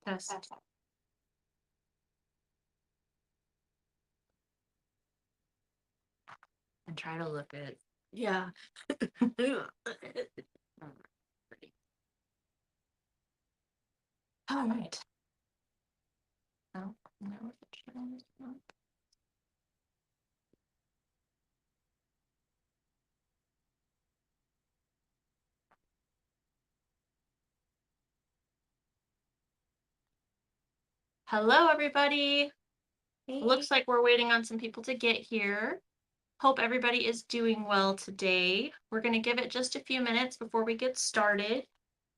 Test. And try to look at. Yeah. All right. Oh, no, it's showing this one. Hello, everybody. Looks like we're waiting on some people to get here. Hope everybody is doing well today. We're going to give it just a few minutes before we get started.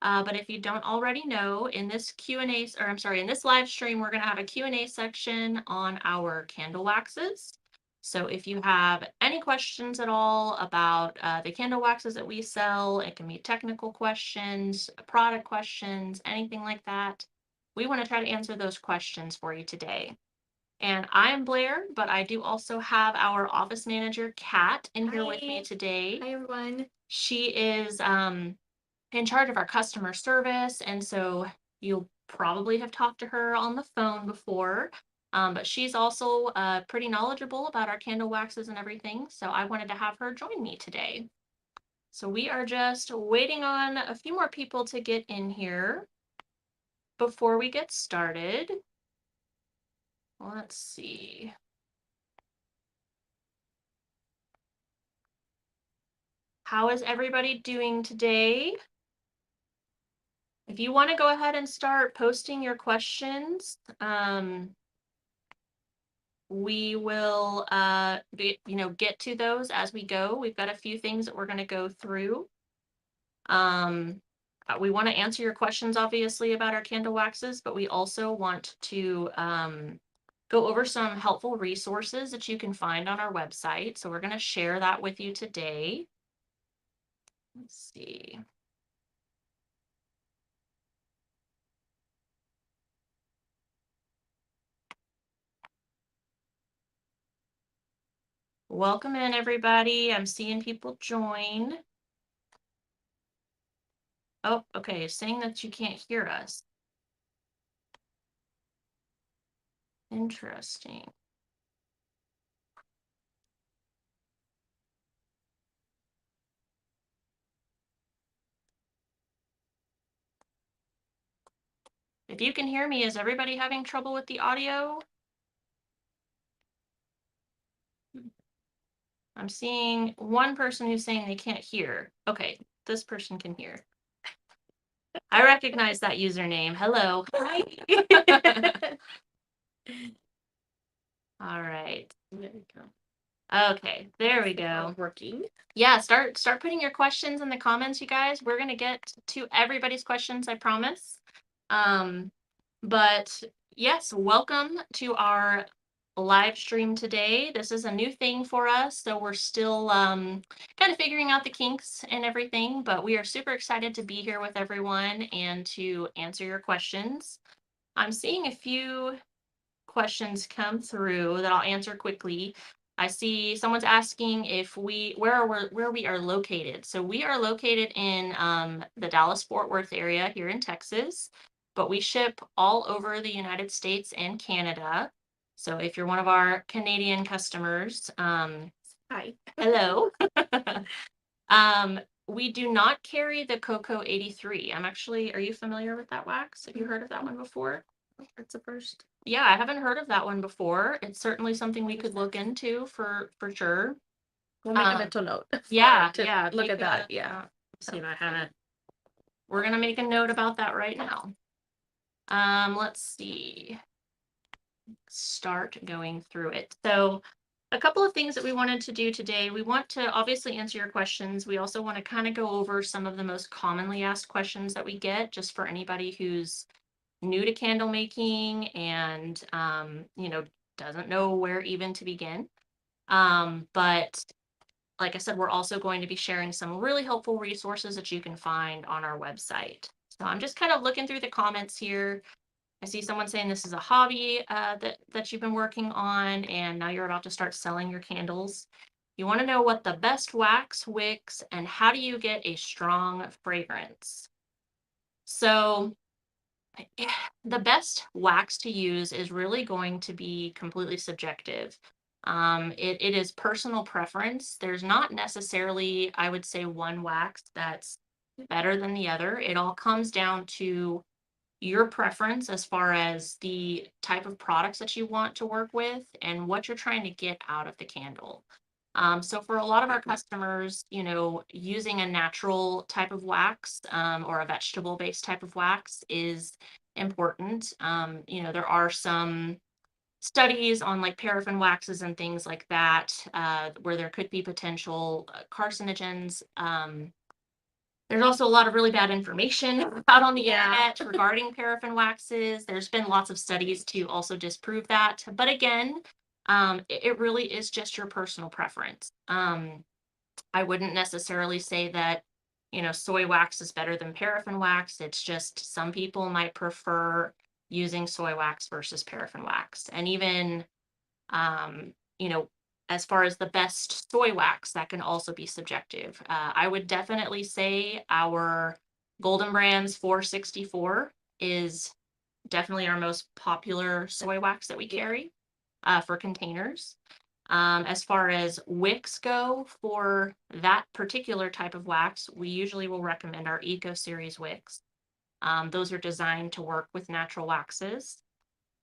But if you don't already know, in this Q&A, or I'm sorry, in this live stream, we're going to have a Q&A section on our candle waxes. So if you have any questions at all about the candle waxes that we sell, it can be technical questions, product questions, anything like that. We want to try to answer those questions for you today. And I'm Blair, but I do also have our office manager, Kat, in here with me today. Hi, everyone. She is in charge of our customer service, and so you'll probably have talked to her on the phone before. But she's also pretty knowledgeable about our candle waxes and everything, so I wanted to have her join me today. So we are just waiting on a few more people to get in here before we get started. Let's see. How is everybody doing today? If you want to go ahead and start posting your questions, we will get to those as we go. We've got a few things that we're going to go through. We want to answer your questions, obviously, about our candle waxes, but we also want to go over some helpful resources that you can find on our website. So we're going to share that with you today. Let's see. Welcome in, everybody. I'm seeing people join. Oh, okay. It's saying that you can't hear us. Interesting. If you can hear me, is everybody having trouble with the audio? I'm seeing one person who's saying they can't hear. Okay, this person can hear. I recognize that username. Hello. Hi. All right. There we go. Okay, there we go. Working. Yeah, start putting your questions in the comments, you guys. We're gonna get to everybody's questions, I promise. But yes, welcome to our live stream today. This is a new thing for us, so we're still kind of figuring out the kinks and everything, but we are super excited to be here with everyone and to answer your questions. I'm seeing a few questions come through that I'll answer quickly. I see someone's asking if where we are located. So we are located in the Dallas-Fort Worth area here in Texas, but we ship all over the United States and Canada. So if you're one of our Canadian customers, Hi. hello. We do not carry the Coco 83. Are you familiar with that wax? Have you heard of that one before? That's the first. Yeah, I haven't heard of that one before. It's certainly something we could look into for sure. We'll make a mental note. Yeah, to yeah. Look make at that. a- Yeah. See if I have it. We're gonna make a note about that right now. Let's see. Start going through it. So a couple of things that we wanted to do today. We want to obviously answer your questions. We also want to kind of go over some of the most commonly asked questions that we get, just for anybody who's new to candle making and doesn't know where even to begin. But like I said, we're also going to be sharing some really helpful resources that you can find on our website. So I'm just kind of looking through the comments here. I see someone saying this is a hobby that you've been working on, and now you're about to start selling your candles. You want to know what the best wax, wicks, and how do you get a strong fragrance? So the best wax to use is really going to be completely subjective. It is personal preference. There's not necessarily, I would say, one wax that's better than the other. It all comes down to your preference as far as the type of products that you want to work with and what you're trying to get out of the candle. So for a lot of our customers, using a natural type of wax or a vegetable-based type of wax is important. There are some studies on like paraffin waxes and things like that where there could be potential carcinogens. There's also a lot of really bad information out on the internet regarding paraffin waxes. There's been lots of studies to also disprove that. But again, it really is just your personal preference. I wouldn't necessarily say that, soy wax is better than paraffin wax. It's just some people might prefer using soy wax versus paraffin wax. And even, um, you know, as far as the best soy wax, that can also be subjective. I would definitely say our Golden Brands 464 is definitely our most popular soy wax that we carry for containers. As far as wicks go for that particular type of wax, we usually will recommend our Eco Series wicks. Those are designed to work with natural waxes.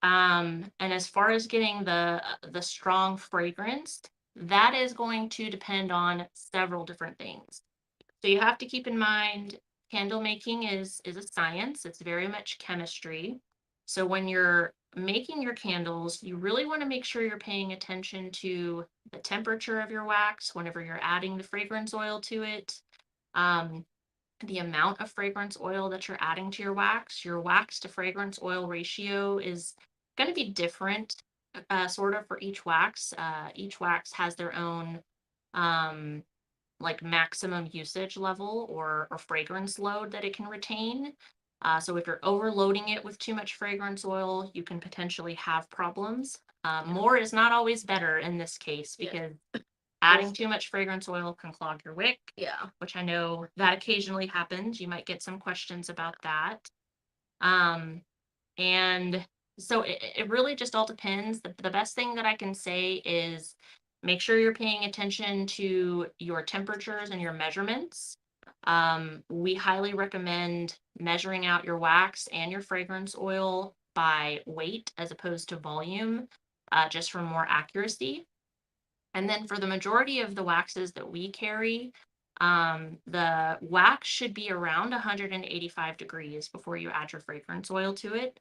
And as far as getting the strong fragrance, that is going to depend on several different things. So you have to keep in mind candle making is a science. It's very much chemistry. So when you're making your candles, you really want to make sure you're paying attention to the temperature of your wax whenever you're adding the fragrance oil to it. Um, the amount of fragrance oil that you're adding to your wax to fragrance oil ratio is going to be different sort of for each wax. Each wax has their own um, like maximum usage level or fragrance load that it can retain. So if you're overloading it with too much fragrance oil, you can potentially have problems. More is not always better in this case because adding too much fragrance oil can clog your wick, which I know that occasionally happens. You might get some questions about that. And so it really just all depends. The best thing that I can say is make sure you're paying attention to your temperatures and your measurements. We highly recommend measuring out your wax and your fragrance oil by weight as opposed to volume, just for more accuracy. And then for the majority of the waxes that we carry, the wax should be around 185 degrees before you add your fragrance oil to it.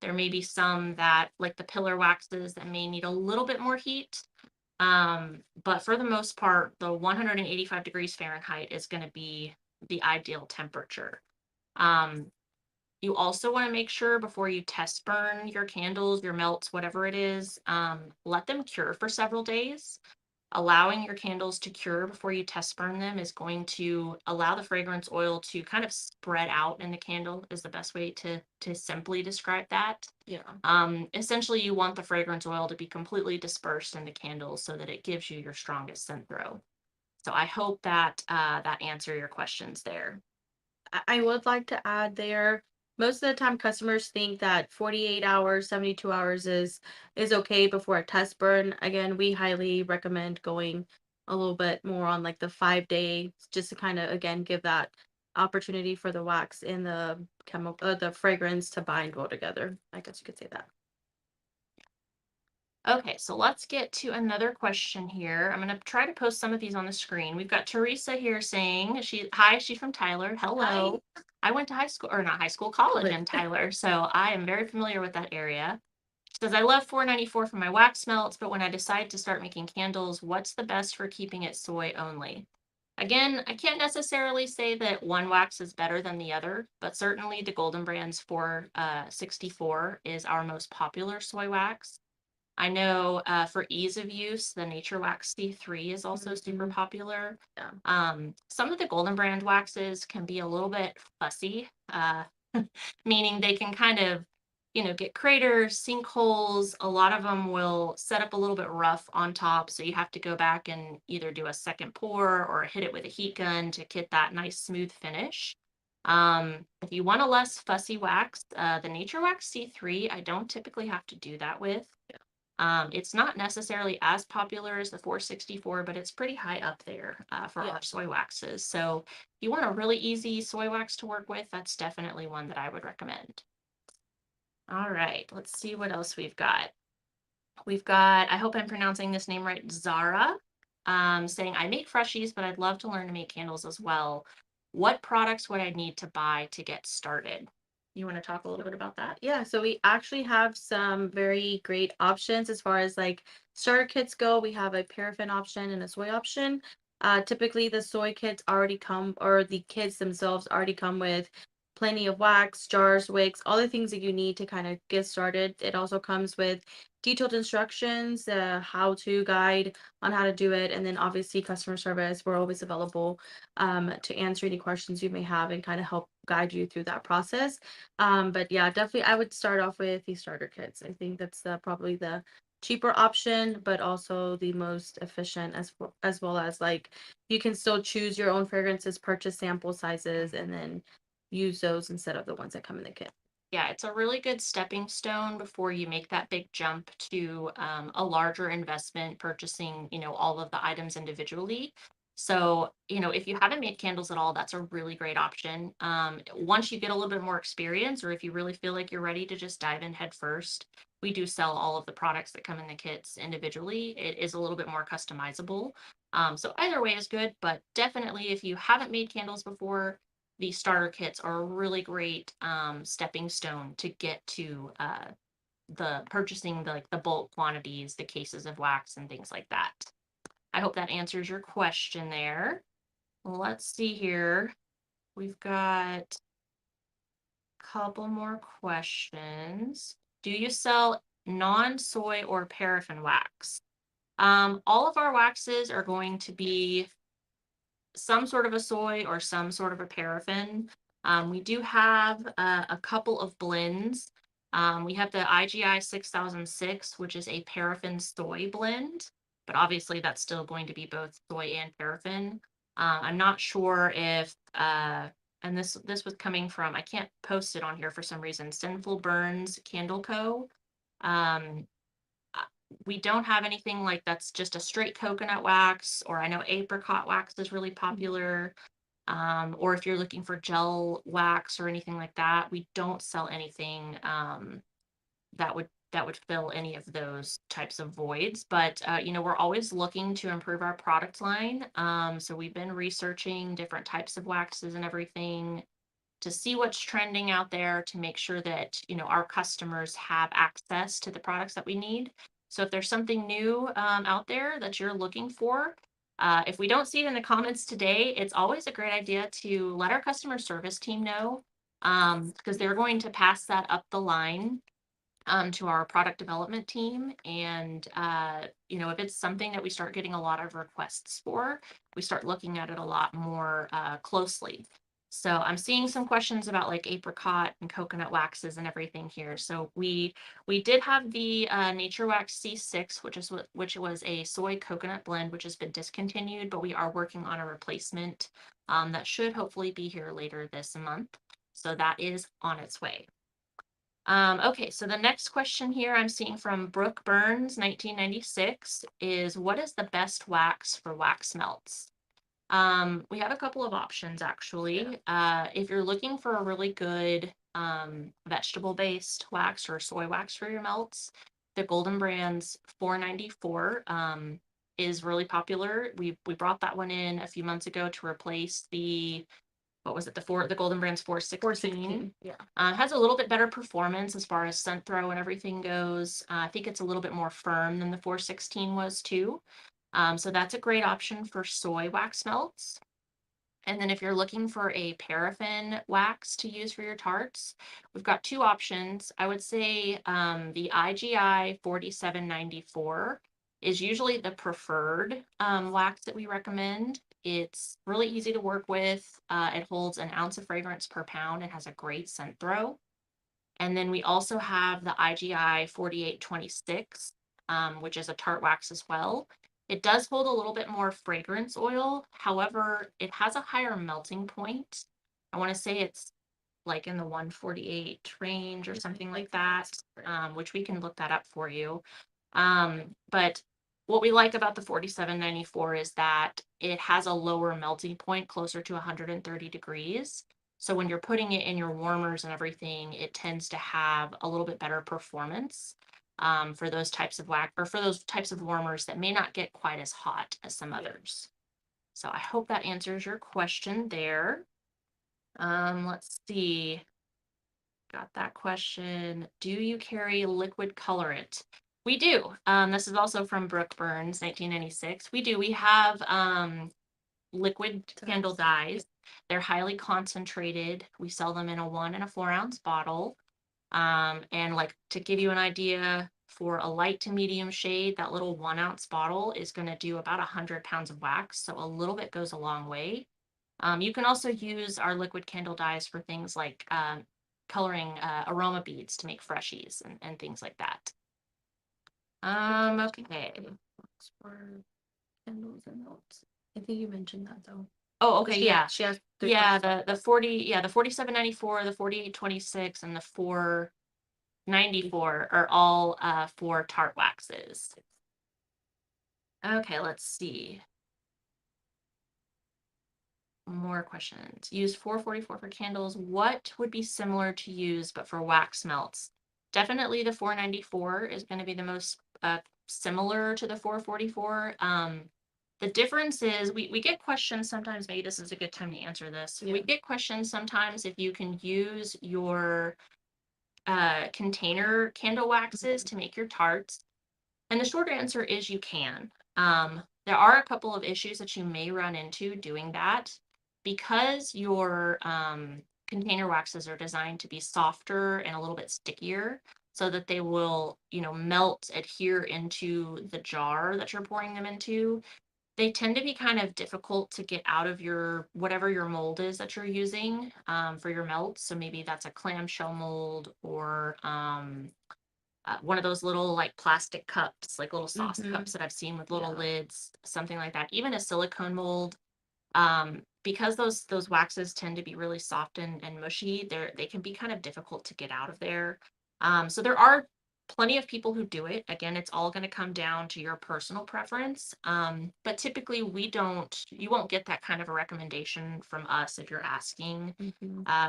There may be some that, like the pillar waxes, that may need a little bit more heat. But for the most part, the 185 degrees Fahrenheit is going to be the ideal temperature. You also want to make sure before you test burn your candles, your melts, whatever it is, let them cure for several days. Allowing your candles to cure before you test burn them is going to allow the fragrance oil to kind of spread out in the candle is the best way to simply describe that. Essentially you want the fragrance oil to be completely dispersed in the candle so that it gives you your strongest scent throw. So I hope that that answer your questions there. I would like to add there, most of the time customers think that 48 hours, 72 hours is okay before a test burn. Again, we highly recommend going a little bit more on like the 5 day, just to kind of again give that opportunity for the wax and the chemical, the fragrance to bind well together. I guess you could say that. Okay, so let's get to another question here. I'm going to try to post some of these on the screen. We've got Teresa here saying, she's from Tyler. Hello. Hi. I went to high school, or not high school, college in Tyler, so I am very familiar with that area. She says, I love 494 for my wax melts, but when I decide to start making candles, what's the best for keeping it soy only? Again, I can't necessarily say that one wax is better than the other, but certainly the Golden Brands 464 is our most popular soy wax. I know for ease of use, the Nature Wax C3 is also super popular. Some of the Golden Brand waxes can be a little bit fussy, meaning they can kind of, get craters, sinkholes. A lot of them will set up a little bit rough on top, so you have to go back and either do a second pour or hit it with a heat gun to get that nice smooth finish. If you want a less fussy wax, the Nature Wax C3, I don't typically have to do that with. It's not necessarily as popular as the 464, but it's pretty high up there for Yeah. our soy waxes. So if you want a really easy soy wax to work with, that's definitely one that I would recommend. All right, let's see what else we've got. We've got, I hope I'm pronouncing this name right, Zara, saying, I make freshies, but I'd love to learn to make candles as well. What products would I need to buy to get started? You want to talk a little bit about that? Yeah, so we actually have some very great options as far as like starter kits go. We have a paraffin option and a soy option. Typically, the soy kits already come, or the kits themselves already come with plenty of wax, jars, wicks, all the things that you need to kind of get started. It also comes with detailed instructions, how-to guide on how to do it, and then obviously customer service. We're always available to answer any questions you may have and kind of help guide you through that process. But yeah, definitely I would start off with the starter kits. I think that's probably the cheaper option, but also the most efficient as well as like you can still choose your own fragrances, purchase sample sizes, and then use those instead of the ones that come in the kit. Yeah, it's a really good stepping stone before you make that big jump to a larger investment, purchasing, all of the items individually. So, if you haven't made candles at all, that's a really great option. Once you get a little bit more experience, or if you really feel like you're ready to just dive in head first, we do sell all of the products that come in the kits individually. It is a little bit more customizable. So either way is good, but definitely if you haven't made candles before, the starter kits are a really great stepping stone to get to the purchasing the bulk quantities, the cases of wax and things like that. I hope that answers your question there. Let's see here. We've got a couple more questions. Do you sell non-soy or paraffin wax? All of our waxes are going to be some sort of a soy or some sort of a paraffin. We do have a couple of blends. We have the IGI 6006, which is a paraffin soy blend, but obviously that's still going to be both soy and paraffin. I'm not sure if, and this was coming from, I can't post it on here for some reason, Sinful Burns Candle Co. Um, we don't have anything like that's just a straight coconut wax, or I know apricot wax is really popular. Or if you're looking for gel wax or anything like that, we don't sell anything that would fill any of those types of voids. But we're always looking to improve our product line. So we've been researching different types of waxes and everything to see what's trending out there to make sure that our customers have access to the products that we need. So if there's something new out there that you're looking for, if we don't see it in the comments today, it's always a great idea to let our customer service team know, because they're going to pass that up the line to our product development team. And, if it's something that we start getting a lot of requests for, we start looking at it a lot more closely. So I'm seeing some questions about like apricot and coconut waxes and everything here. So we did have the Nature Wax C6, which was a soy coconut blend, which has been discontinued, but we are working on a replacement that should hopefully be here later this month. So that is on its way. Okay, so the next question here I'm seeing from Brooke Burns, 1996, is what is the best wax for wax melts? We have a couple of options actually. If you're looking for a really good vegetable-based wax or soy wax for your melts, the Golden Brands 494 is really popular. We brought that one in a few months ago to replace the what was it, the Golden Brands 416. Yeah. Has a little bit better performance as far as scent throw and everything goes. I think it's a little bit more firm than the 416 was too. So that's a great option for soy wax melts. And then if you're looking for a paraffin wax to use for your tarts, we've got two options. I would say the IGI 4794 is usually the preferred wax that we recommend. It's really easy to work with. It holds an ounce of fragrance per pound and has a great scent throw. And then we also have the IGI 4826, which is a tart wax as well. It does hold a little bit more fragrance oil. However, it has a higher melting point. I want to say it's like in the 148 range or something like that, which we can look that up for you. But what we like about the 4794 is that it has a lower melting point, closer to 130 degrees. So when you're putting it in your warmers and everything, it tends to have a little bit better performance for those types of wax, or for those types of warmers that may not get quite as hot as some others. So I hope that answers your question there. Let's see. Got that question. Do you carry liquid colorant? We do. This is also from Brooke Burns, 1996. We do. We have liquid candle dyes. They're highly concentrated. We sell them in a 1 and a 4 ounce bottle. And like, to give you an idea, for a light to medium shade, that little 1 ounce bottle is going to do about 100 pounds of wax. So a little bit goes a long way. You can also use our liquid candle dyes for things like coloring aroma beads to make freshies and things like that. Okay. For candles and notes. I think you mentioned that though. Oh, okay, yeah. She has Yeah, the 4794, the 4826, and the 494 are all for tart waxes. Okay, let's see. More questions. Use 444 for candles. What would be similar to use but for wax melts? Definitely the 494 is going to be the most similar to the 444. The difference is we get questions sometimes. Maybe this is a good time to answer this. We get questions sometimes if you can use your container candle waxes to make your tarts. And the short answer is you can. There are a couple of issues that you may run into doing that, because your container waxes are designed to be softer and a little bit stickier, so that they will, melt, adhere into the jar that you're pouring them into. They tend to be kind of difficult to get out of your whatever your mold is that you're using for your melts. So maybe that's a clamshell mold, or one of those little like plastic cups, like little sauce cups that I've seen with little lids, something like that. Even a silicone mold, because those waxes tend to be really soft and mushy. They can be kind of difficult to get out of there. So there are plenty of people who do it. Again, it's all going to come down to your personal preference. But typically you won't get that kind of a recommendation from us if you're asking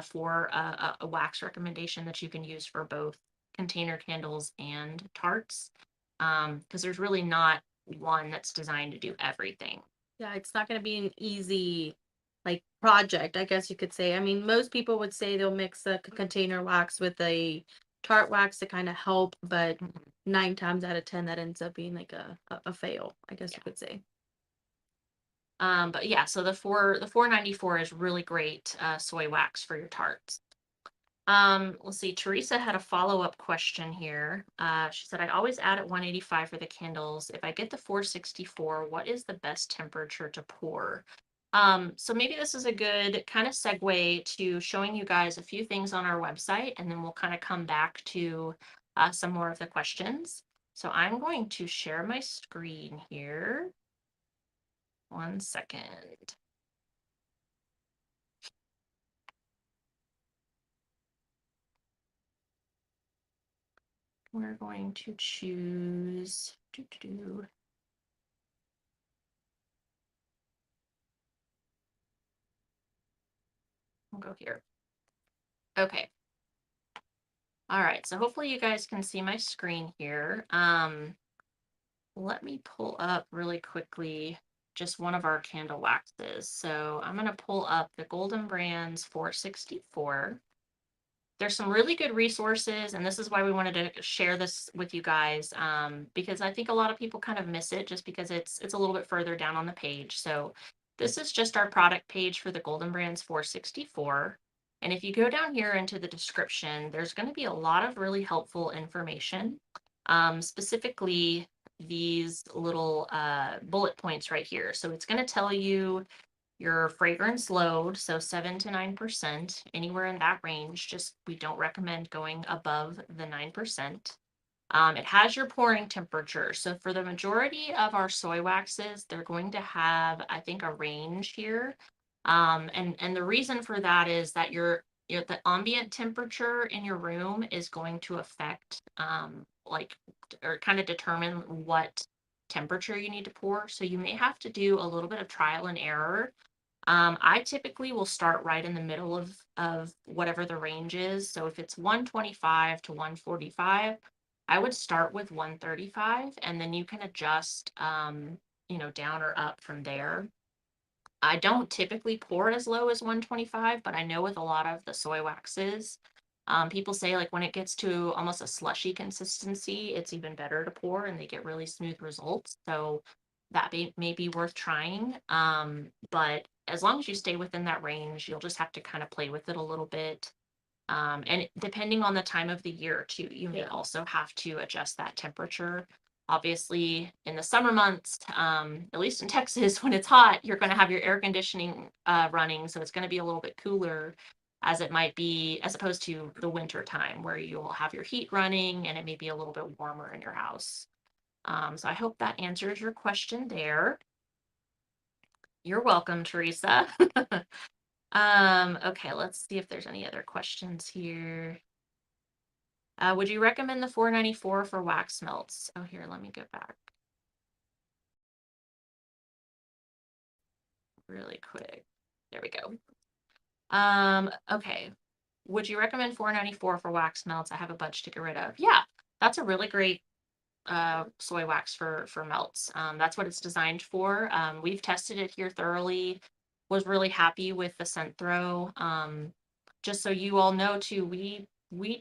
for a wax recommendation that you can use for both container candles and tarts. Because there's really not one that's designed to do everything. Yeah, it's not going to be an easy like project, I guess you could say. I mean, most people would say they'll mix a container wax with a tart wax to kind of help, but 9 times out of 10 that ends up being like a fail, I guess you could say. But yeah, so the 494 is really great soy wax for your tarts. Let's see. Teresa had a follow-up question here. She said, I'd always add at 185 for the candles. If I get the 464, what is the best temperature to pour? So maybe this is a good kind of segue to showing you guys a few things on our website, and then we'll kind of come back to some more of the questions. So I'm going to share my screen here. 1 second. We're going to choose. We'll go here. Okay. All right, so hopefully you guys can see my screen here. Let me pull up really quickly just one of our candle waxes. So I'm going to pull up the Golden Brands 464. There's some really good resources, and this is why we wanted to share this with you guys, because I think a lot of people kind of miss it just because it's a little bit further down on the page. So this is just our product page for the Golden Brands 464. And if you go down here into the description, there's going to be a lot of really helpful information, specifically these little bullet points right here. So it's going to tell you your fragrance load, so 7 to 9%, anywhere in that range. Just we don't recommend going above the 9%. It has your pouring temperature. So for the majority of our soy waxes, they're going to have, I think, a range here. And the reason for that is that the ambient temperature in your room is going to affect like or kind of determine what temperature you need to pour. So you may have to do a little bit of trial and error. I typically will start right in the middle of whatever the range is. So if it's 125 to 145, I would start with 135 and then you can adjust down or up from there. I don't typically pour it as low as 125, but I know with a lot of the soy waxes, people say like when it gets to almost a slushy consistency, it's even better to pour and they get really smooth results. So that may be worth trying. But as long as you stay within that range, you'll just have to kind of play with it a little bit. And depending on the time of the year too, you may also have to adjust that temperature. Obviously, in the summer months, at least in Texas, when it's hot, you're going to have your air conditioning running, so it's going to be a little bit cooler as it might be as opposed to the winter time where you'll have your heat running and it may be a little bit warmer in your house. So I hope that answers your question there. You're welcome, Teresa. Okay, let's see if there's any other questions here. Would you recommend the 494 for wax melts? Oh, here, let me go back really quick. There we go. Okay. Would you recommend 494 for wax melts? I have a bunch to get rid of. Yeah, that's a really great soy wax for melts. That's what it's designed for. We've tested it here thoroughly. Was really happy with the scent throw. Just so you all know too, we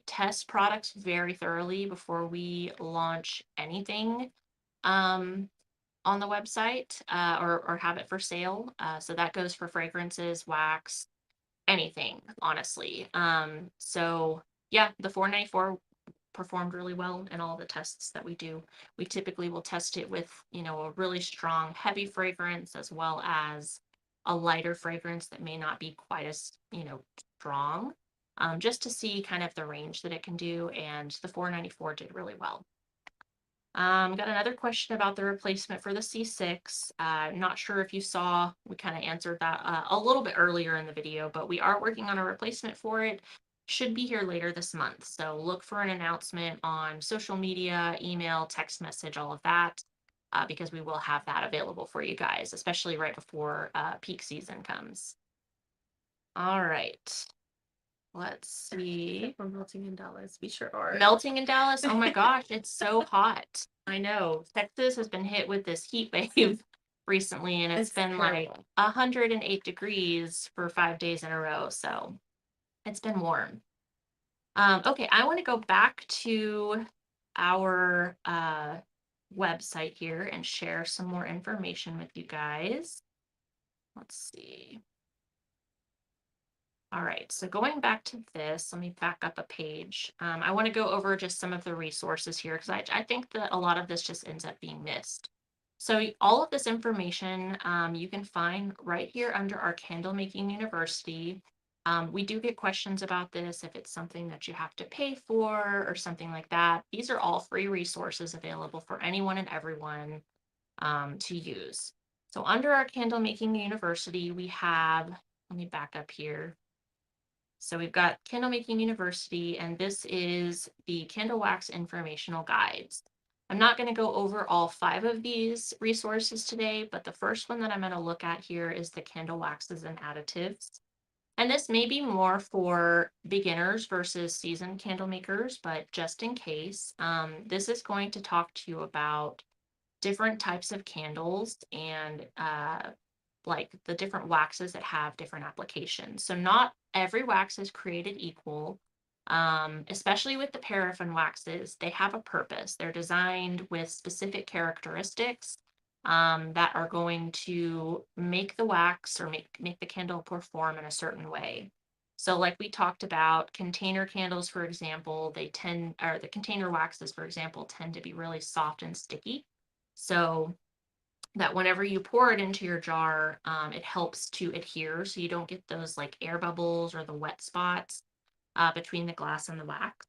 test products very thoroughly before we launch anything on the website or have it for sale. So that goes for fragrances, wax, anything, honestly. So yeah, the 494 performed really well in all the tests that we do. We typically will test it with, a really strong, heavy fragrance as well as a lighter fragrance that may not be quite as, strong, just to see kind of the range that it can do. And the 494 did really well. Got another question about the replacement for the C6. Not sure if you saw, we kind of answered that a little bit earlier in the video, but we are working on a replacement for it. Should be here later this month. So look for an announcement on social media, email, text message, all of that, because we will have that available for you guys, especially right before peak season comes. All right. Let's see. We're melting in Dallas. We sure are. Melting in Dallas? Oh my gosh, it's so hot. I know. Texas has been hit with this heat wave recently, and it's been like 108 degrees for 5 days in a row. So it's been warm. Okay, I want to go back to our website here and share some more information with you guys. Let's see. All right, so going back to this, let me back up a page. I want to go over just some of the resources here because I think that a lot of this just ends up being missed. So all of this information you can find right here under our Candle Making University. We do get questions about this if it's something that you have to pay for or something like that. These are all free resources available for anyone and everyone to use. So under our Candle Making University, we have, let me back up here. So we've got Candle Making University, and this is the Candle Wax Informational Guides. I'm not going to go over all 5 of these resources today, but the first one that I'm going to look at here is the Candle Waxes and Additives. And this may be more for beginners versus seasoned candle makers, but just in case, this is going to talk to you about different types of candles and like the different waxes that have different applications. So not every wax is created equal, especially with the paraffin waxes. They have a purpose. They're designed with specific characteristics that are going to make the wax or make the candle perform in a certain way. So like we talked about, container candles, for example, the container waxes, for example, tend to be really soft and sticky. So that whenever you pour it into your jar, it helps to adhere so you don't get those like air bubbles or the wet spots between the glass and the wax.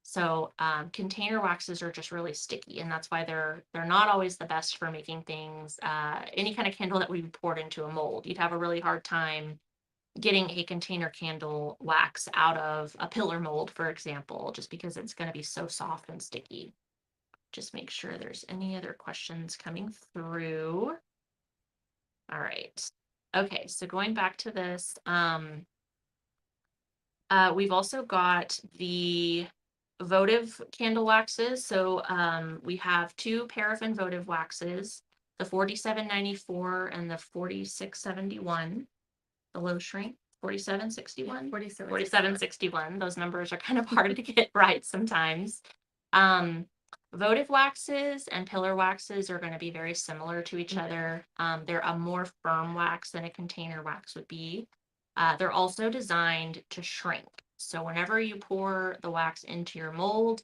So container waxes are just really sticky, and that's why they're not always the best for making things. Any kind of candle that we poured into a mold, you'd have a really hard time getting a container candle wax out of a pillar mold, for example, just because it's going to be so soft and sticky. Just make sure there's any other questions coming through. All right. Okay, so going back to this, we've also got the votive candle waxes. So we have two paraffin votive waxes, the 4794 and the 4671, the low shrink, 4761. 4761. Those numbers are kind of hard to get right sometimes. Votive waxes and pillar waxes are going to be very similar to each other. They're a more firm wax than a container wax would be. They're also designed to shrink. So whenever you pour the wax into your mold,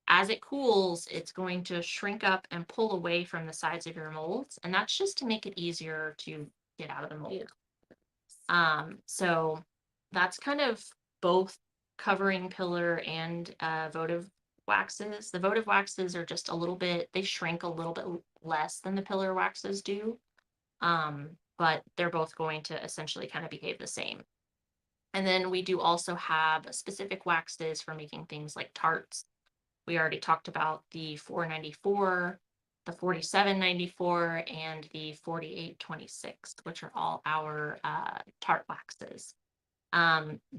as it cools, it's going to shrink up and pull away from the sides of your molds. And that's just to make it easier to get out of the mold. So that's kind of both covering pillar and votive waxes. The votive waxes are just a little bit, they shrink a little bit less than the pillar waxes do. But they're both going to essentially kind of behave the same. And then we do also have specific waxes for making things like tarts. We already talked about the 494, the 4794, and the 4826, which are all our tart waxes.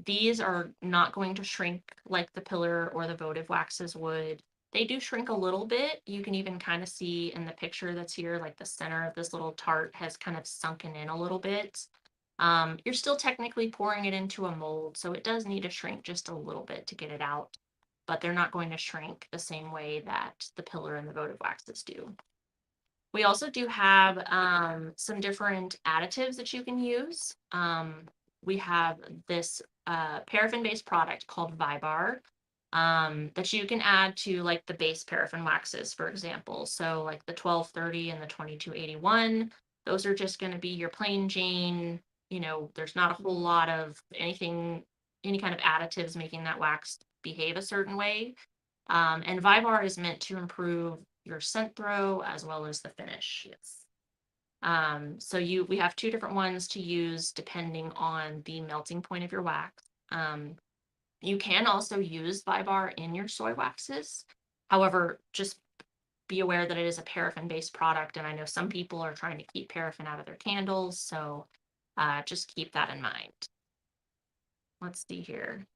These are not going to shrink like the pillar or the votive waxes would. They do shrink a little bit. You can even kind of see in the picture that's here, like the center of this little tart has kind of sunken in a little bit. You're still technically pouring it into a mold, so it does need to shrink just a little bit to get it out, but they're not going to shrink the same way that the pillar and the votive waxes do. We also do have some different additives that you can use. We have this paraffin-based product called Vibar that you can add to like the base paraffin waxes, for example. So like the 1230 and the 2281, those are just going to be your plain Jane. There's not a whole lot of anything, any kind of additives making that wax behave a certain way. And Vibar is meant to improve your scent throw as well as the finish. Yes. So we have two different ones to use depending on the melting point of your wax. You can also use Vibar in your soy waxes. However, just be aware that it is a paraffin-based product, and I know some people are trying to keep paraffin out of their candles, so just keep that in mind. Let's see here.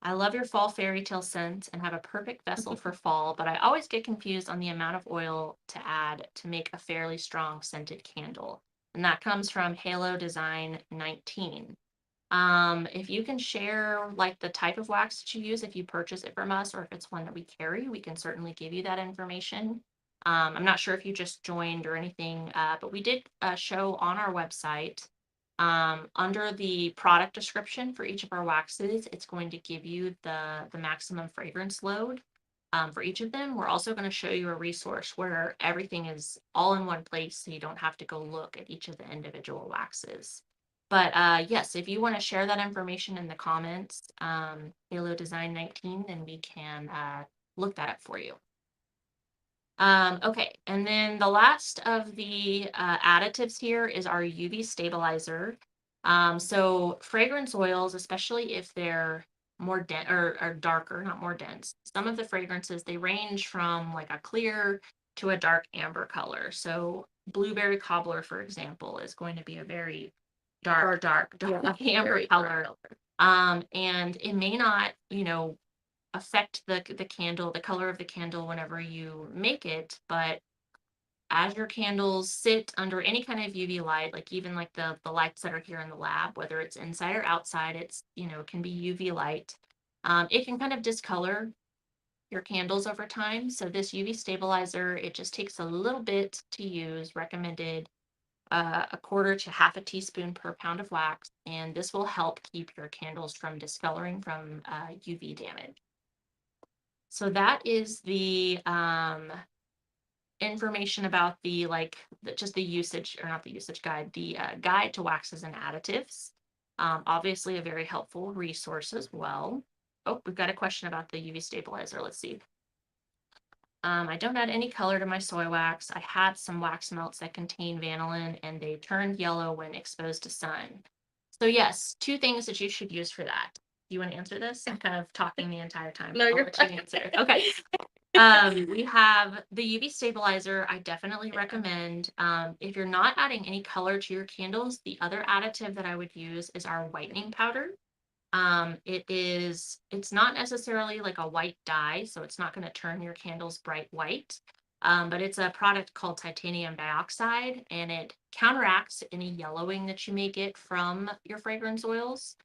I love your fall fairy tale scent and have a perfect vessel for fall, but I always get confused on the amount of oil to add to make a fairly strong scented candle. And that comes from Halo Design 19. If you can share like the type of wax that you use if you purchase it from us, or if it's one that we carry, we can certainly give you that information. I'm not sure if you just joined or anything, but we did show on our website under the product description for each of our waxes, it's going to give you the maximum fragrance load for each of them. We're also going to show you a resource where everything is all in one place, so you don't have to go look at each of the individual waxes. But yes, if you want to share that information in the comments, Halo Design 19, then we can look that up for you. Okay, and then the last of the additives here is our UV stabilizer. So fragrance oils, especially if they're more dense or darker, not more dense. Some of the fragrances, they range from like a clear to a dark amber color. So blueberry cobbler, for example, is going to be a very dark amber color. And it may not, affect the candle, the color of the candle whenever you make it, but as your candles sit under any kind of UV light, like even like the lights that are here in the lab, whether it's inside or outside, it's, it can be UV light. It can kind of discolor your candles over time. So this UV stabilizer, it just takes a little bit to use, recommended a quarter to half a teaspoon per pound of wax, and this will help keep your candles from discoloring from UV damage. So that is the information about the just the usage, or not the usage guide, the guide to waxes and additives. Obviously a very helpful resource as well. Oh, we've got a question about the UV stabilizer. Let's see. I don't add any color to my soy wax. I had some wax melts that contain vanillin and they turned yellow when exposed to sun. So yes, two things that you should use for that. Do you want to answer this? I'm kind of talking the entire time. No, I'll you're let you fine. answer. Okay. We have the UV stabilizer. I definitely recommend, if you're not adding any color to your candles, the other additive that I would use is our whitening powder. It's not necessarily like a white dye, so it's not going to turn your candles bright white. But it's a product called titanium dioxide, and it counteracts any yellowing that you may get from your fragrance oils.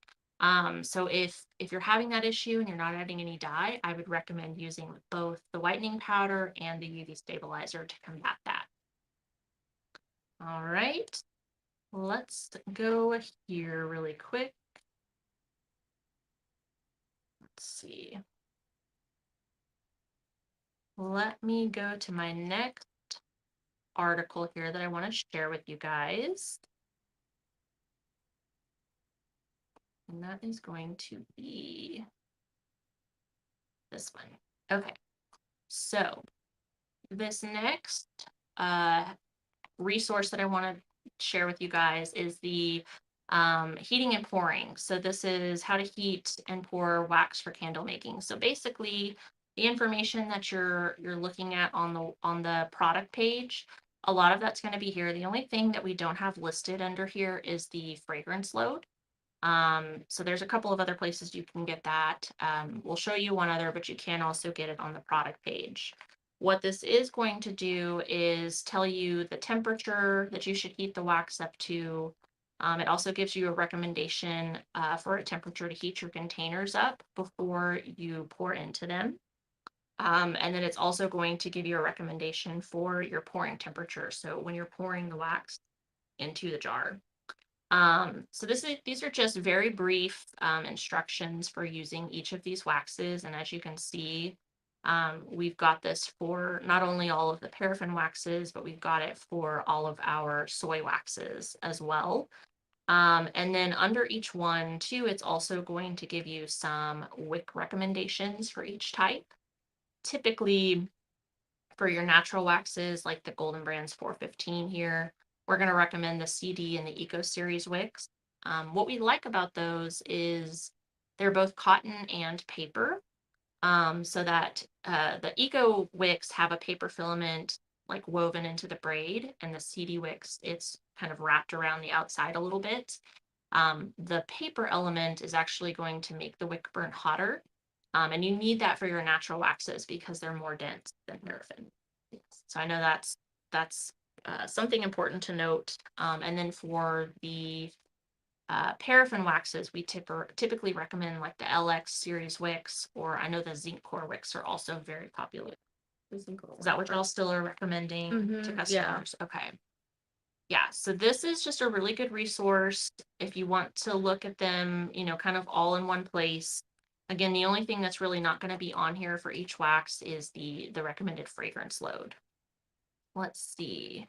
So if you're having that issue and you're not adding any dye, I would recommend using both the whitening powder and the UV stabilizer to combat that. All right, let's go here really quick. Let's see. Let me go to my next article here that I want to share with you guys. And that is going to be this one. Okay. So this next resource that I want to share with you guys is the heating and pouring. So this is how to heat and pour wax for candle making. So basically, the information that you're looking at on the product page, a lot of that's going to be here. The only thing that we don't have listed under here is the fragrance load. So there's a couple of other places you can get that. We'll show you one other, but you can also get it on the product page. What this is going to do is tell you the temperature that you should heat the wax up to. It also gives you a recommendation for a temperature to heat your containers up before you pour into them. And then it's also going to give you a recommendation for your pouring temperature. So when you're pouring the wax into the jar. So these are just very brief instructions for using each of these waxes. And as you can see, we've got this for not only all of the paraffin waxes, but we've got it for all of our soy waxes as well. And then under each one too, it's also going to give you some wick recommendations for each type. Typically for your natural waxes, like the Golden Brands 415 here, we're going to recommend the CD and the Eco Series wicks. What we like about those is they're both cotton and paper. So that the Eco wicks have a paper filament like woven into the braid, and the CD wicks, it's kind of wrapped around the outside a little bit. The paper element is actually going to make the wick burn hotter. And you need that for your natural waxes because they're more dense than paraffin. So I know that's something important to note. And then for the paraffin waxes, we typically recommend like the LX series wicks, or I know the zinc core wicks are also very popular. Is that what y'all still are recommending to customers? Yeah. Okay. Yeah, so this is just a really good resource if you want to look at them, kind of all in one place. Again, the only thing that's really not going to be on here for each wax is the recommended fragrance load. Let's see.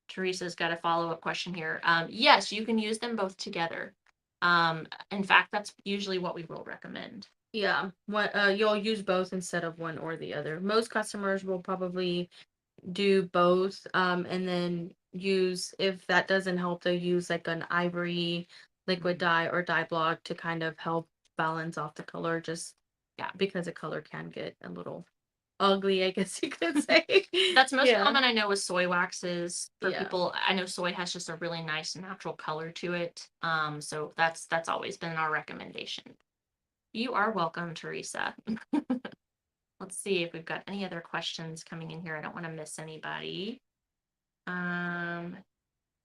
Teresa's got a follow-up question here. Yes, you can use them both together. In fact, that's usually what we will recommend. Yeah, you'll use both instead of one or the other. Most customers will probably do both, and then use, if that doesn't help, they'll use like an ivory liquid dye or dye block to kind of help balance off the color, just because the color can get a little ugly, I guess you could say. That's most Yeah. common, I know, with soy waxes. For Yeah. people, I know soy has just a really nice natural color to it. So that's always been our recommendation. You are welcome, Teresa. Let's see if we've got any other questions coming in here. I don't want to miss anybody.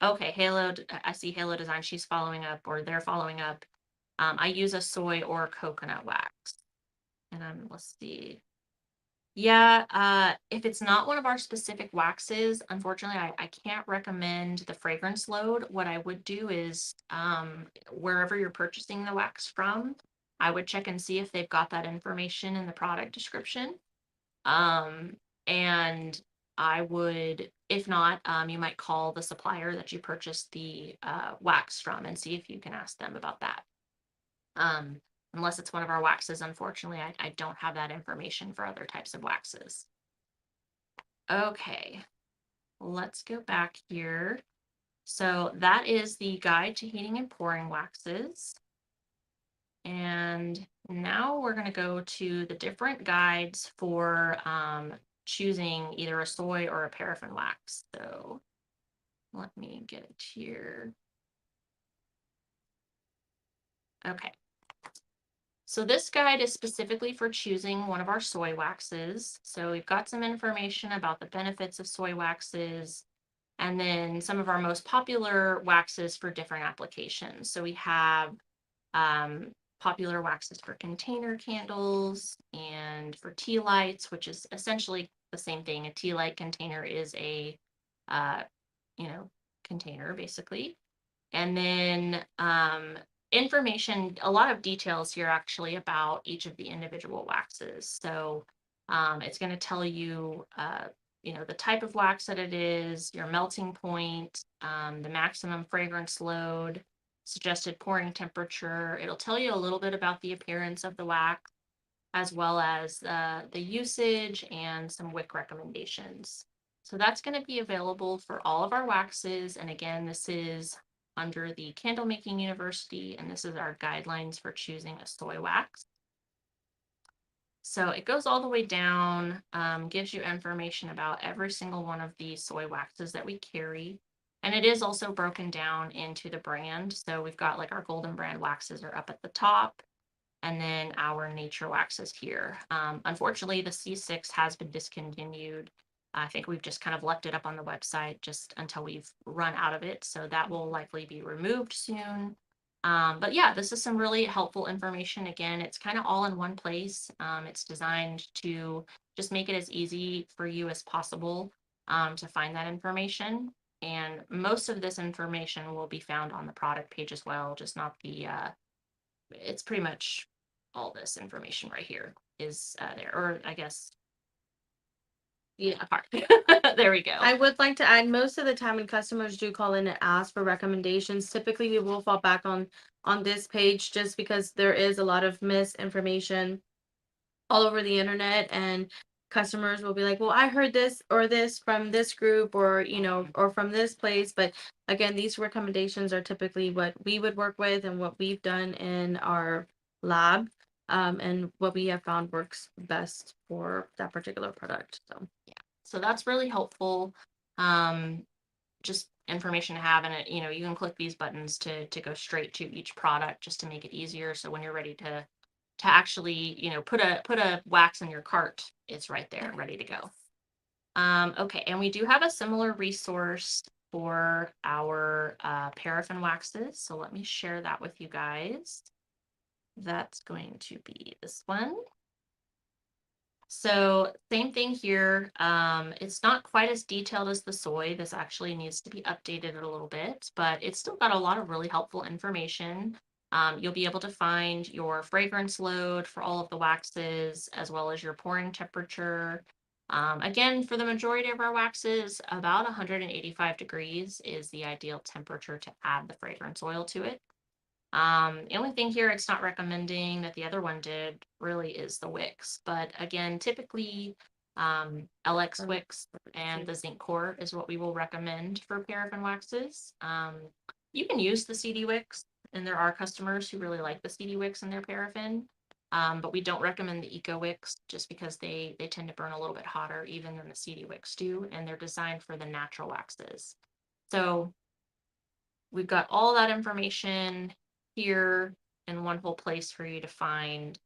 Okay, Halo, I see Halo Design, she's following up, or they're following up. I use a soy or coconut wax. And let's see. Yeah, if it's not one of our specific waxes, unfortunately, I can't recommend the fragrance load. What I would do is, wherever you're purchasing the wax from, I would check and see if they've got that information in the product description. And I would, if not, you might call the supplier that you purchased the wax from and see if you can ask them about that. unless it's one of our waxes. Unfortunately, I don't have that information for other types of waxes. Okay, let's go back here. So that is the guide to heating and pouring waxes. And now we're going to go to the different guides for choosing either a soy or a paraffin wax. So let me get it here. Okay. So this guide is specifically for choosing one of our soy waxes. So we've got some information about the benefits of soy waxes, and then some of our most popular waxes for different applications. So we have um, popular waxes for container candles and for tea lights, which is essentially the same thing. A tea light container is a, uh, container basically. And then information, a lot of details here actually about each of the individual waxes. So it's going to tell you, the type of wax that it is, your melting point, the maximum fragrance load, suggested pouring temperature. It'll tell you a little bit about the appearance of the wax, as well as the usage and some wick recommendations. So that's going to be available for all of our waxes. And again, this is under the Candle Making University, and this is our guidelines for choosing a soy wax. So it goes all the way down, gives you information about every single one of the soy waxes that we carry. And it is also broken down into the brand. So we've got like our Golden Brand waxes are up at the top, and then our nature waxes here. Unfortunately, the C6 has been discontinued. I think we've just kind of left it up on the website just until we've run out of it. So that will likely be removed soon. But yeah, this is some really helpful information. Again, it's kind of all in one place. It's designed to just make it as easy for you as possible to find that information. And most of this information will be found on the product page as well, just not the, it's pretty much all this information right here is there, or I guess, yeah, part. There we go. I would like to add, most of the time when customers do call in and ask for recommendations, typically we will fall back on this page just because there is a lot of misinformation all over the internet, and customers will be like, well, I heard this or this from this group, or or from this place. But again, these recommendations are typically what we would work with and what we've done in our lab, and what we have found works best for that particular product. So that's really helpful. Just information to have, and you can click these buttons to go straight to each product just to make it easier. So when you're ready to actually, put a wax in your cart, it's right there, ready to go. Okay, and we do have a similar resource for our paraffin waxes. So let me share that with you guys. That's going to be this one. So same thing here. It's not quite as detailed as the soy. This actually needs to be updated a little bit, but it's still got a lot of really helpful information. You'll be able to find your fragrance load for all of the waxes, as well as your pouring temperature. Again, for the majority of our waxes, about 185 degrees is the ideal temperature to add the fragrance oil to it. The only thing here it's not recommending that the other one did really is the wicks. But again, typically LX wicks and the zinc core is what we will recommend for paraffin waxes. You can use the CD wicks, and there are customers who really like the CD wicks in their paraffin. But we don't recommend the Eco wicks just because they tend to burn a little bit hotter even than the CD wicks do, and they're designed for the natural waxes. So we've got all that information here in one whole place for you to find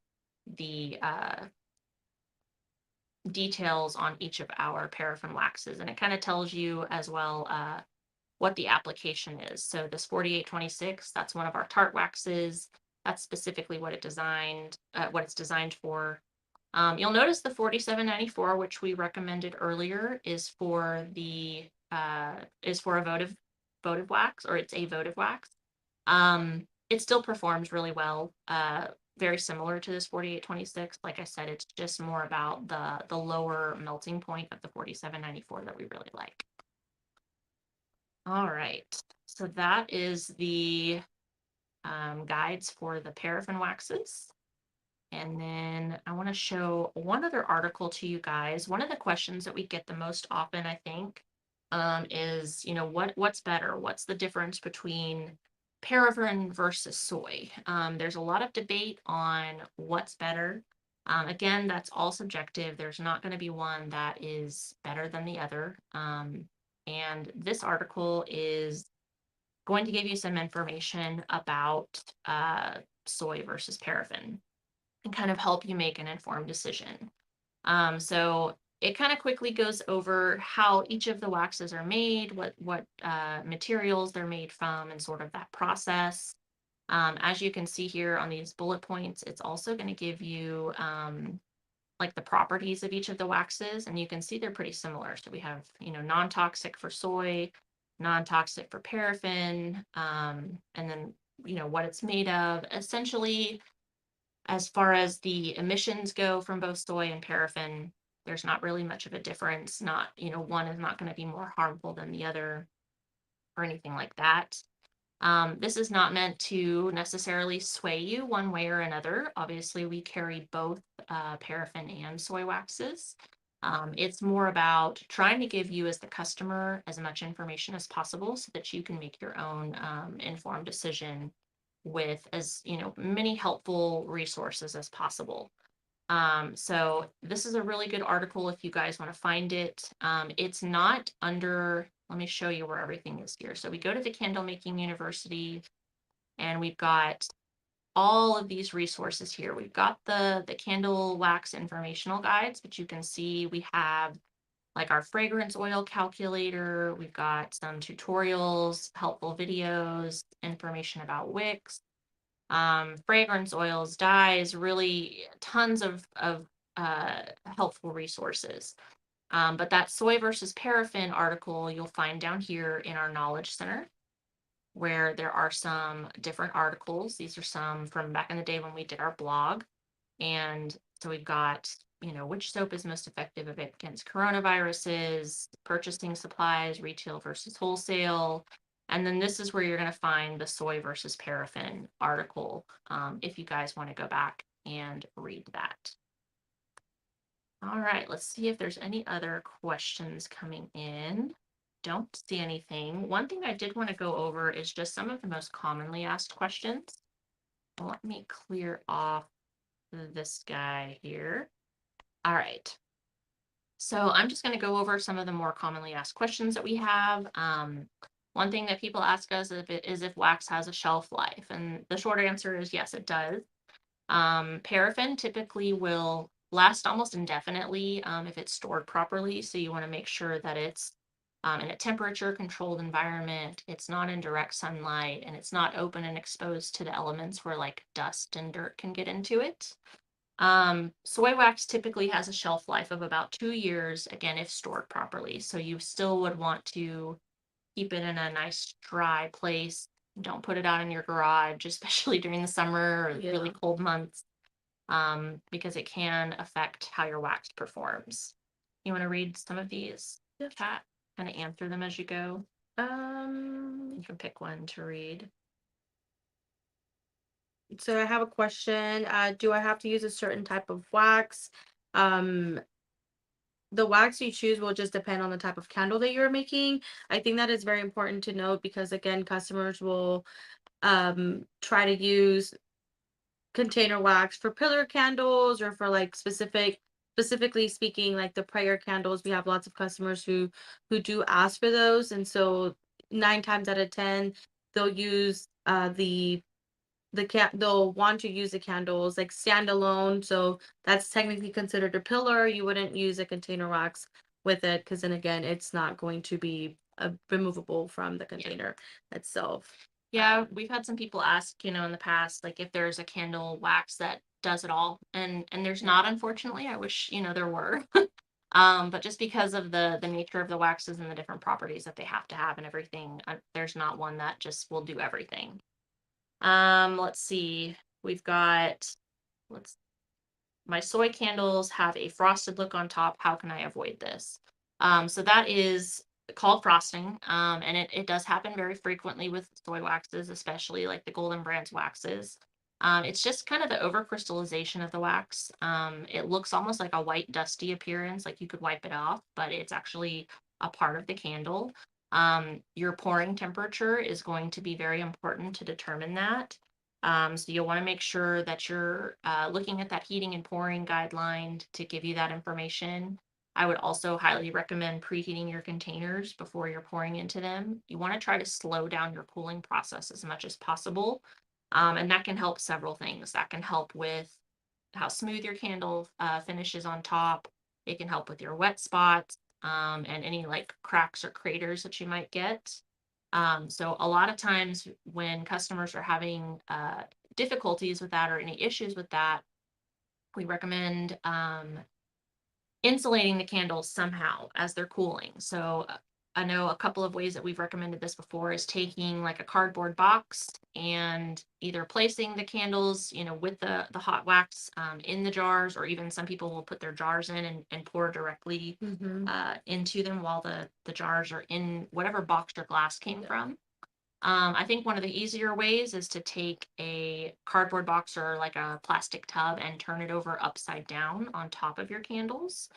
the details on each of our paraffin waxes. And it kind of tells you as well what the application is. So this 4826, that's one of our tart waxes. That's specifically what it's designed for. You'll notice the 4794, which we recommended earlier, is for a votive wax, or it's a votive wax. It still performs really well. Very similar to this 4826. Like I said, it's just more about the lower melting point of the 4794 that we really like. All right, so that is the guides for the paraffin waxes. And then I want to show one other article to you guys. One of the questions that we get the most often, I think, is, what's better? What's the difference between paraffin versus soy? There's a lot of debate on what's better. Again, that's all subjective. There's not going to be one that is better than the other. And this article is going to give you some information about soy versus paraffin and kind of help you make an informed decision. So it kind of quickly goes over how each of the waxes are made, what materials they're made from, and sort of that process. As you can see here on these bullet points, it's also going to give you like the properties of each of the waxes, and you can see they're pretty similar. So we have, non-toxic for soy, non-toxic for paraffin, and then, what it's made of. Essentially, as far as the emissions go from both soy and paraffin, there's not really much of a difference. Not, one is not going to be more harmful than the other or anything like that. This is not meant to necessarily sway you one way or another. Obviously, we carry both paraffin and soy waxes. It's more about trying to give you, as the customer, as much information as possible so that you can make your own informed decision with as many helpful resources as possible. So this is a really good article if you guys want to find it. It's not under, let me show you where everything is here. So we go to the Candle Making University and we've got all of these resources here. We've got the candle wax informational guides, but you can see we have like our fragrance oil calculator. We've got some tutorials, helpful videos, information about wicks, fragrance oils, dyes, really tons of helpful resources. But that soy versus paraffin article you'll find down here in our Knowledge Center, where there are some different articles. These are some from back in the day when we did our blog. And so we've got, which soap is most effective against coronaviruses, purchasing supplies, retail versus wholesale. And then this is where you're going to find the soy versus paraffin article, if you guys want to go back and read that. All right, let's see if there's any other questions coming in. Don't see anything. One thing I did want to go over is just some of the most commonly asked questions. Let me clear off this guy here. All right. So I'm just going to go over some of the more commonly asked questions that we have. One thing that people ask us is if wax has a shelf life, and the short answer is yes, it does. Paraffin typically will last almost indefinitely if it's stored properly. So you want to make sure that it's in a temperature controlled environment, it's not in direct sunlight, and it's not open and exposed to the elements where like dust and dirt can get into it. Soy wax typically has a shelf life of about 2 years, again, if stored properly. So you still would want to keep it in a nice dry place. Don't put it out in your garage, especially during the summer or really cold months, because it can affect how your wax performs. You want to read some of these, Kat? Kind of answer them as you go. You can pick one to read. So I have a question. Do I have to use a certain type of wax? The wax you choose will just depend on the type of candle that you're making. I think that is very important to note because again, customers will try to use container wax for pillar candles or for like specifically speaking like the prayer candles. We have lots of customers who do ask for those, and so 9 times out of 10 they'll use they'll want to use the candles like standalone, so that's technically considered a pillar. You wouldn't use a container wax with it because then again it's not going to be removable from the container itself. Yeah, we've had some people ask, in the past, like if there's a candle wax that does it all, and there's not, unfortunately. I wish, there were. But just because of the nature of the waxes and the different properties that they have to have and everything, there's not one that just will do everything. Let's see. We've got, my soy candles have a frosted look on top. How can I avoid this? So that is called frosting. And it does happen very frequently with soy waxes, especially like the Golden Brands waxes. It's just kind of the overcrystallization of the wax. It looks almost like a white dusty appearance, like you could wipe it off, but it's actually a part of the candle. Your pouring temperature is going to be very important to determine that. So you'll want to make sure that you're looking at that heating and pouring guideline to give you that information. I would also highly recommend preheating your containers before you're pouring into them. You want to try to slow down your cooling process as much as possible. And that can help several things. That can help with how smooth your candle finishes on top. It can help with your wet spots and any like cracks or craters that you might get. So a lot of times when customers are having difficulties with that or any issues with that, we recommend insulating the candles somehow as they're cooling. So I know a couple of ways that we've recommended this before is taking like a cardboard box and either placing the candles, with the hot wax in the jars, or even some people will put their jars in and pour directly into them while the jars are in whatever box or glass came from. I think one of the easier ways is to take a cardboard box or like a plastic tub and turn it over upside down on top of your candles.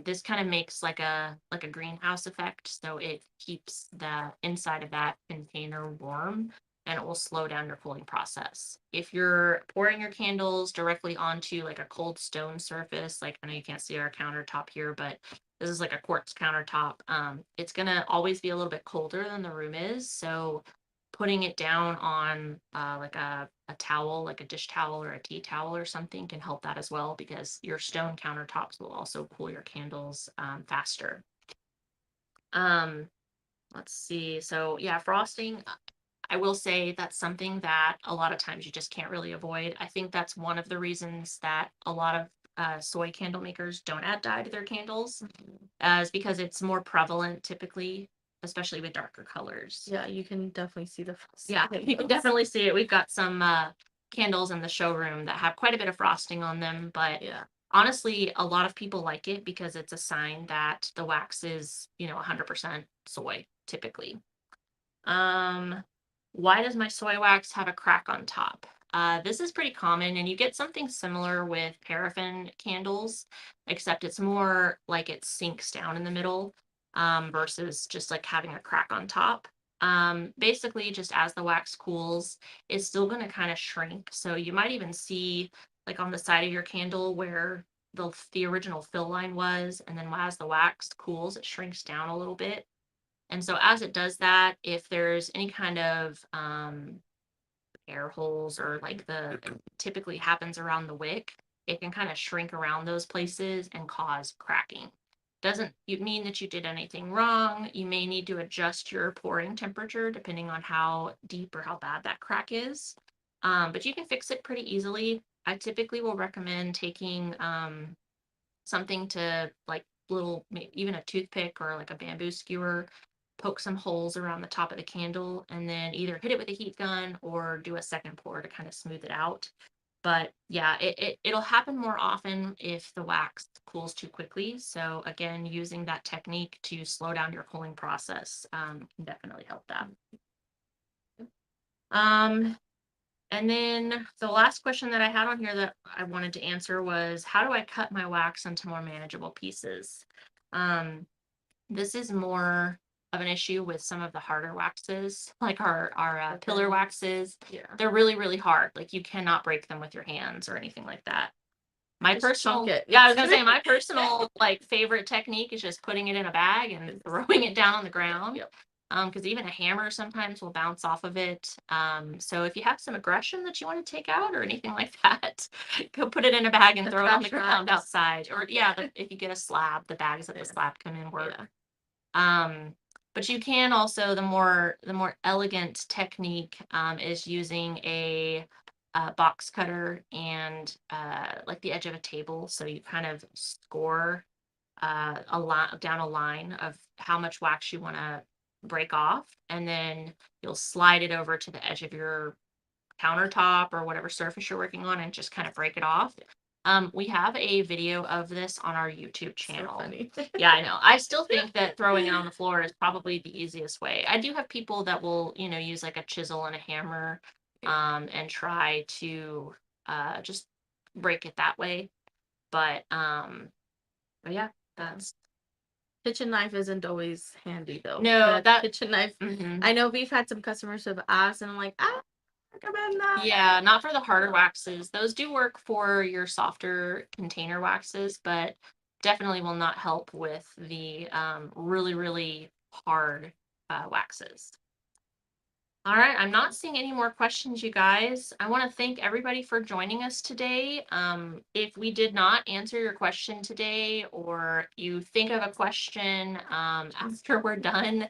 This kind of makes like a greenhouse effect, so it keeps the inside of that container warm and it will slow down your cooling process. If you're pouring your candles directly onto like a cold stone surface, like I know you can't see our countertop here, but this is like a quartz countertop. It's gonna always be a little bit colder than the room is, so putting it down on like a towel, like a dish towel or a tea towel or something can help that as well, because your stone countertops will also cool your candles faster. Um, let's see. So yeah, frosting. I will say that's something that a lot of times you just can't really avoid. I think that's one of the reasons that a lot of soy candle makers don't add dye to their candles, is because it's more prevalent typically, especially with darker colors. Yeah, you can definitely see the frosting Yeah, in you can those. definitely see it. We've got some candles in the showroom that have quite a bit of frosting on them, but Yeah. honestly, a lot of people like it because it's a sign that the wax is, 100% soy typically. Um, why does my soy wax have a crack on top? This is pretty common, and you get something similar with paraffin candles, except it's more like it sinks down in the middle, versus just like having a crack on top. Basically, just as the wax cools, it's still going to kind of shrink. So you might even see, like on the side of your candle where the original fill line was, and then as the wax cools, it shrinks down a little bit. And so as it does that, if there's any kind of air holes or like the typically happens around the wick, it can kind of shrink around those places and cause cracking. Doesn't you mean that you did anything wrong. You may need to adjust your pouring temperature depending on how deep or how bad that crack is. But you can fix it pretty easily. I typically will recommend taking something to like even a toothpick or like a bamboo skewer, poke some holes around the top of the candle, and then either hit it with a heat gun or do a second pour to kind of smooth it out. But yeah, it'll happen more often if the wax cools too quickly. So again, using that technique to slow down your cooling process can definitely help that. Um, and then the last question that I had on here that I wanted to answer was, how do I cut my wax into more manageable pieces? Um, this is more of an issue with some of the harder waxes, like our pillar Okay. waxes. Yeah. They're really, really hard. Like you cannot break them with your hands or anything like that. My Just chunk personal, it yeah, I was next gonna to say it. my personal like favorite technique is just putting it in a bag and throwing it down on the ground. Yep. Because even a hammer sometimes will bounce off of it. So if you have some aggression that you want to take out or anything like that, go put it in a bag and The throw it on the trash ground bags. outside. Or yeah, if you get a slab, the bags that the Yeah. slab come in work. Yeah. But you can also the more elegant technique is using a box cutter and like the edge of a table. So you kind of score a line down a line of how much wax you want to break off, and then you'll slide it over to the edge of your countertop or whatever surface you're working on and just kind of break it off. We have a video of this on our YouTube So channel. funny. Yeah, I know. I still think that throwing it on the floor is probably the easiest way. I do have people that will, use like a chisel and a hammer and try to just break it that way. But yeah, that's Kitchen knife isn't always handy though. no that kitchen knife. mhm. I know we've had some customers who have asked, and I'm like, I recommend that. Yeah, not for the harder waxes. Those do work for your softer container waxes, but definitely will not help with the really, really hard waxes. All right, I'm not seeing any more questions, you guys. I want to thank everybody for joining us today. If we did not answer your question today, or you think of a question after we're done,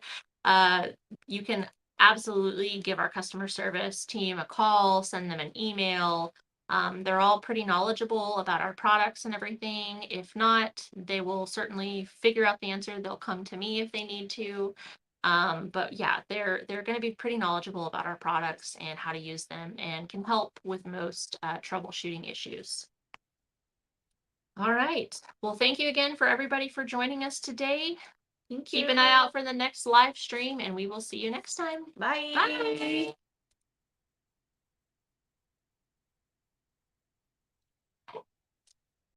you can absolutely give our customer service team a call, send them an email. They're all pretty knowledgeable about our products and everything. If not, they will certainly figure out the answer. They'll come to me if they need to. But yeah, they're going to be pretty knowledgeable about our products and how to use them, and can help with most troubleshooting issues. All right. Well, thank you again for everybody for joining us today. Thank Keep you. an eye out for the next live stream, and we will see you next time. Bye. Bye.